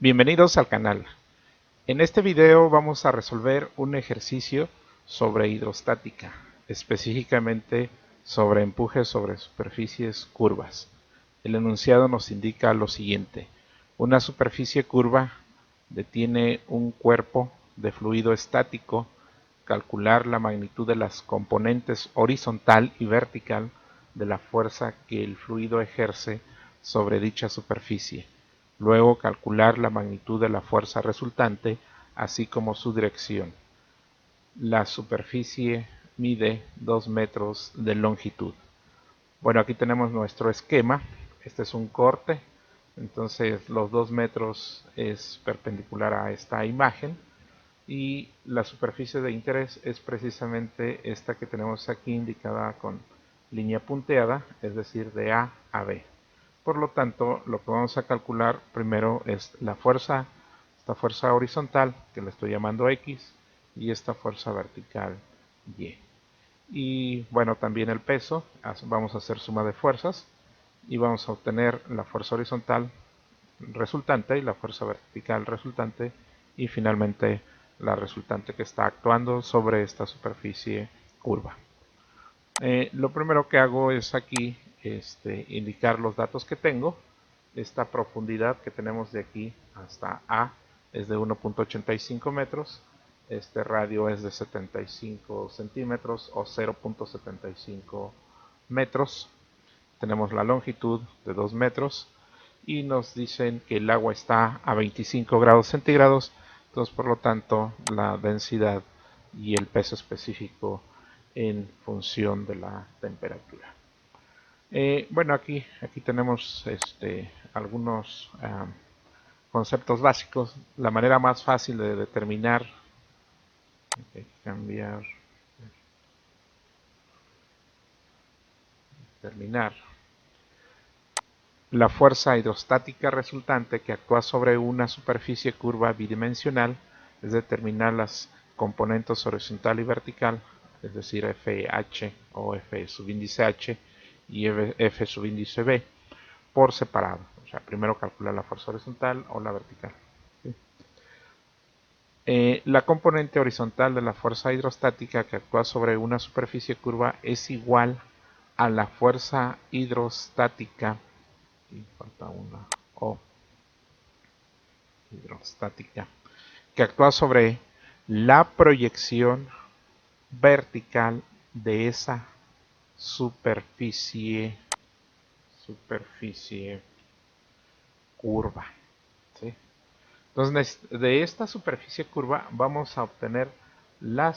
Bienvenidos al canal. En este video vamos a resolver un ejercicio sobre hidrostática, específicamente sobre empuje sobre superficies curvas. El enunciado nos indica lo siguiente: una superficie curva detiene un cuerpo de fluido estático. Calcular la magnitud de las componentes horizontal y vertical de la fuerza que el fluido ejerce sobre dicha superficie. Luego calcular la magnitud de la fuerza resultante, así como su dirección. La superficie mide 2 metros de longitud. Bueno, aquí tenemos nuestro esquema. Este es un corte, entonces los 2 metros es perpendicular a esta imagen y la superficie de interés es precisamente esta que tenemos aquí indicada con línea punteada, es decir, de A a B. Por lo tanto, lo que vamos a calcular primero es la fuerza, esta fuerza horizontal, que le estoy llamando X, y esta fuerza vertical Y. Y bueno, también el peso, vamos a hacer suma de fuerzas, y vamos a obtener la fuerza horizontal resultante y la fuerza vertical resultante, y finalmente la resultante que está actuando sobre esta superficie curva. Lo primero que hago es aquí indicar los datos que tengo. Esta profundidad que tenemos de aquí hasta A es de 1.85 metros. Este radio es de 75 centímetros o 0.75 metros. Tenemos la longitud de 2 metros y nos dicen que el agua está a 25 grados centígrados. Entonces, por lo tanto, la densidad y el peso específico en función de la temperatura. Bueno, aquí tenemos algunos conceptos básicos. La manera más fácil de determinar, determinar la fuerza hidrostática resultante que actúa sobre una superficie curva bidimensional es determinar las componentes horizontal y vertical, es decir, FH o F subíndice H y F subíndice B, por separado. O sea, primero calcular la fuerza horizontal o la vertical. ¿Sí? La componente horizontal de la fuerza hidrostática que actúa sobre una superficie curva es igual a la fuerza hidrostática, y falta una O, hidrostática, que actúa sobre la proyección vertical de esa superficie curva. ¿Sí? Entonces, de esta superficie curva vamos a obtener la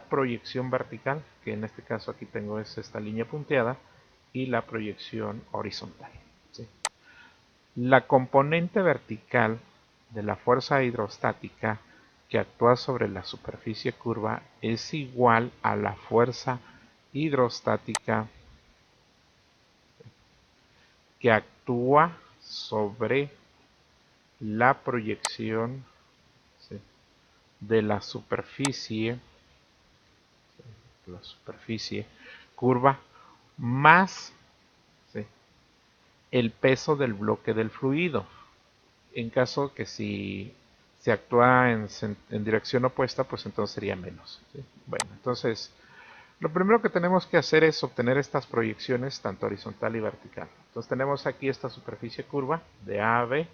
proyección vertical, que en este caso aquí tengo es esta línea punteada, y la proyección horizontal. ¿Sí? La componente vertical de la fuerza hidrostática que actúa sobre la superficie curva es igual a la fuerza hidrostática que actúa sobre la proyección, ¿sí?, de la superficie curva más, ¿sí?, el peso del bloque del fluido. En caso que si se actúa en dirección opuesta, pues entonces sería menos. ¿Sí? Bueno, entonces lo primero que tenemos que hacer es obtener estas proyecciones tanto horizontal y vertical. Entonces tenemos aquí esta superficie curva de A a B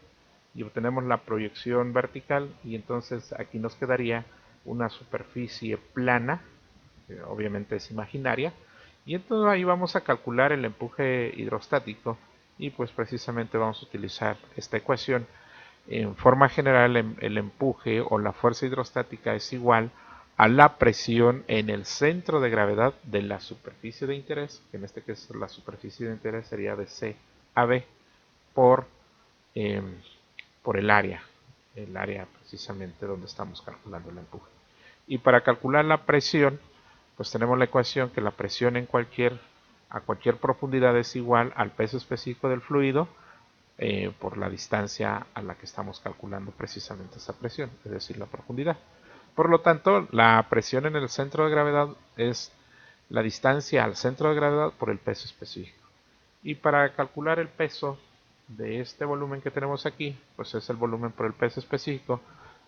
y obtenemos la proyección vertical, y entonces aquí nos quedaría una superficie plana, que obviamente es imaginaria, y entonces ahí vamos a calcular el empuje hidrostático y pues precisamente vamos a utilizar esta ecuación. En forma general, el empuje o la fuerza hidrostática es igual a la presión en el centro de gravedad de la superficie de interés, que en este caso la superficie de interés sería de C a B, por, eh, por el área precisamente donde estamos calculando el empuje. Y para calcular la presión, pues tenemos la ecuación que la presión a cualquier profundidad es igual al peso específico del fluido por la distancia a la que estamos calculando precisamente esa presión, es decir, la profundidad. Por lo tanto, la presión en el centro de gravedad es la distancia al centro de gravedad por el peso específico. Y para calcular el peso de este volumen que tenemos aquí, pues es el volumen por el peso específico.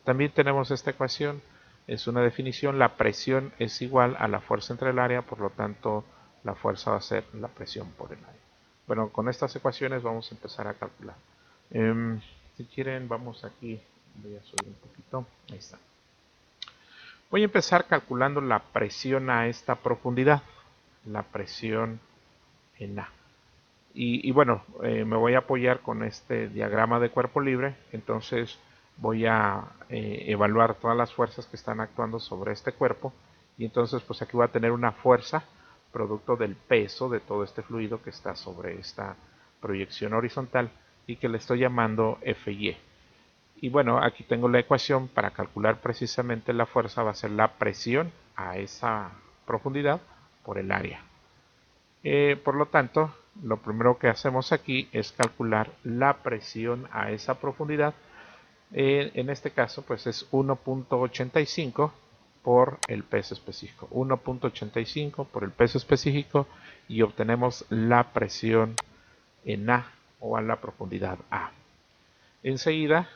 También tenemos esta ecuación, es una definición, la presión es igual a la fuerza entre el área, por lo tanto la fuerza va a ser la presión por el área. Bueno, con estas ecuaciones vamos a empezar a calcular. Si quieren, vamos aquí, voy a subir un poquito, ahí está. Voy a empezar calculando la presión a esta profundidad, la presión en A. Y bueno, me voy a apoyar con este diagrama de cuerpo libre, entonces voy a evaluar todas las fuerzas que están actuando sobre este cuerpo, y entonces pues aquí voy a tener una fuerza producto del peso de todo este fluido que está sobre esta proyección horizontal y que le estoy llamando Fy. Y bueno, aquí tengo la ecuación para calcular precisamente la fuerza, va a ser la presión a esa profundidad por el área. Por lo tanto, lo primero que hacemos aquí es calcular la presión a esa profundidad. En este caso, pues es 1.85 por el peso específico. 1.85 por el peso específico y obtenemos la presión en A o a la profundidad A. Enseguida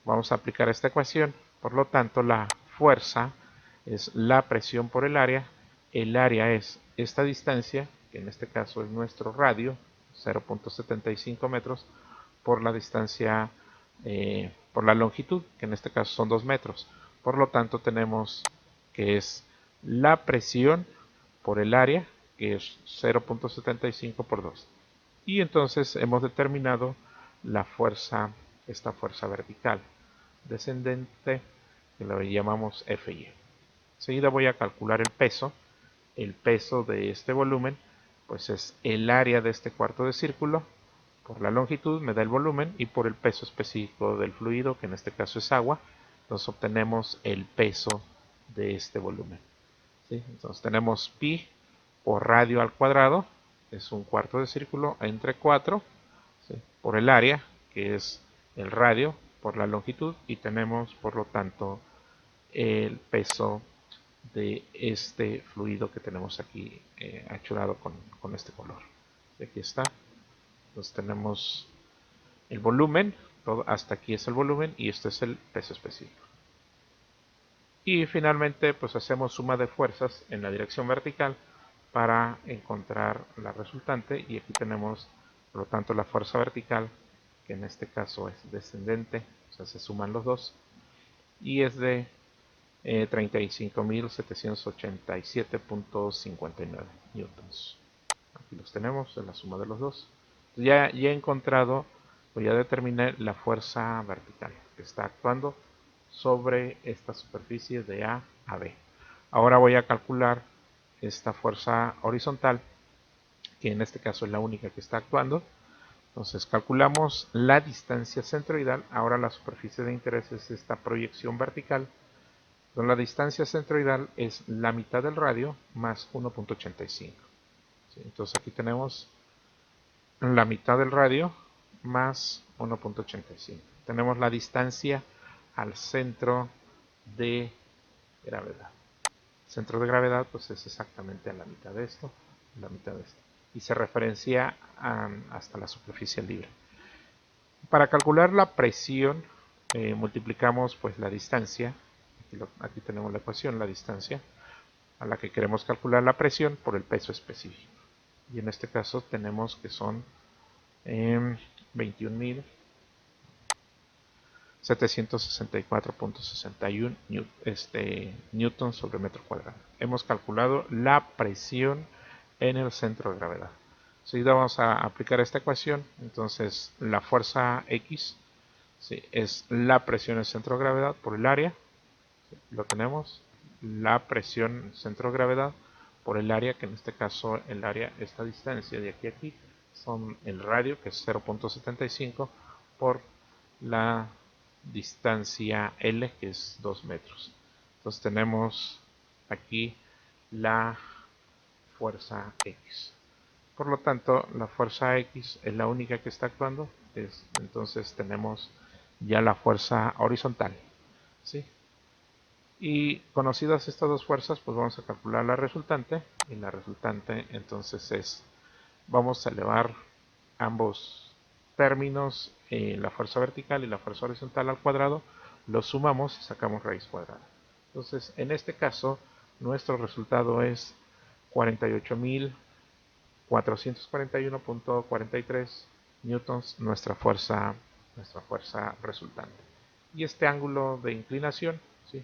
vamos a aplicar esta ecuación. Por lo tanto, la fuerza es la presión por el área. El área es esta distancia, que en este caso es nuestro radio, 0.75 metros, por la distancia, por la longitud, que en este caso son 2 metros. Por lo tanto, tenemos que es la presión por el área, que es 0.75 por 2. Y entonces hemos determinado la fuerza, esta fuerza vertical descendente, que la llamamos Fy. Enseguida voy a calcular el peso. El peso de este volumen pues es el área de este cuarto de círculo. Por la longitud me da el volumen y por el peso específico del fluido, que en este caso es agua, entonces obtenemos el peso de este volumen. ¿Sí? Entonces tenemos pi por radio al cuadrado, es un cuarto de círculo entre 4, ¿sí? Por el área, que es el radio, por la longitud, y tenemos por lo tanto el peso de este fluido que tenemos aquí achurado con este color. Aquí está. Entonces tenemos el volumen, todo, hasta aquí es el volumen y este es el peso específico. Y finalmente pues hacemos suma de fuerzas en la dirección vertical para encontrar la resultante, y aquí tenemos por lo tanto la fuerza vertical, que en este caso es descendente, o sea se suman los dos, y es de 35.787.59 newtons. Aquí los tenemos en la suma de los dos. Ya he encontrado, voy a determinar la fuerza vertical que está actuando sobre esta superficie de A a B. Ahora voy a calcular esta fuerza horizontal, que en este caso es la única que está actuando. Entonces calculamos la distancia centroidal. Ahora la superficie de interés es esta proyección vertical. Entonces, la distancia centroidal es la mitad del radio más 1.85. ¿Sí? Entonces aquí tenemos la mitad del radio más 1.85. Tenemos la distancia al centro de gravedad. El centro de gravedad pues es exactamente a la mitad de esto, la mitad de esto. Y se referencia hasta la superficie libre. Para calcular la presión multiplicamos pues la distancia. Aquí tenemos la ecuación, la distancia a la que queremos calcular la presión por el peso específico. Y en este caso tenemos que son 21.764.61 newtons sobre metro cuadrado. Hemos calculado la presión en el centro de gravedad. Enseguida vamos a aplicar esta ecuación. Entonces la fuerza X, ¿sí?, es la presión en el centro de gravedad por el área. ¿Sí? Lo tenemos. La presión centro de gravedad por el área, que en este caso el área, esta distancia de aquí a aquí, son el radio, que es 0.75, por la distancia L, que es 2 metros. Entonces tenemos aquí la fuerza X. Por lo tanto, la fuerza X es la única que está actuando. Entonces tenemos ya la fuerza horizontal. ¿Sí? Y conocidas estas dos fuerzas, pues vamos a calcular la resultante. Y la resultante entonces es, vamos a elevar ambos términos, la fuerza vertical y la fuerza horizontal al cuadrado, los sumamos y sacamos raíz cuadrada. Entonces, en este caso, nuestro resultado es 48.441.43 newtons, nuestra fuerza resultante. Y este ángulo de inclinación, ¿sí?,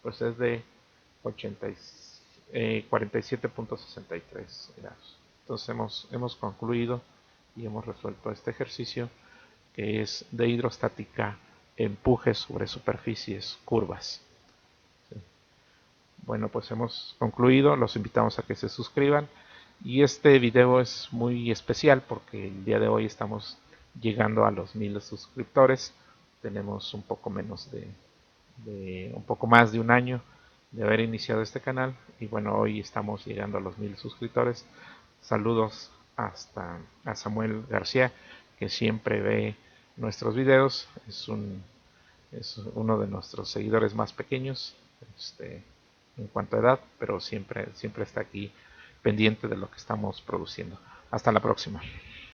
pues es de 47.63 grados. Entonces hemos concluido y hemos resuelto este ejercicio, que es de hidrostática, empujes sobre superficies curvas. ¿Sí? Bueno, pues hemos concluido, los invitamos a que se suscriban, y este video es muy especial porque el día de hoy estamos llegando a los 1000 suscriptores. Tenemos un poco menos un poco más de un año de haber iniciado este canal, y bueno, hoy estamos llegando a los 1000 suscriptores. Saludos hasta a Samuel García, que siempre ve nuestros videos, es uno de nuestros seguidores más pequeños, en cuanto a edad, pero siempre está aquí pendiente de lo que estamos produciendo. Hasta la próxima.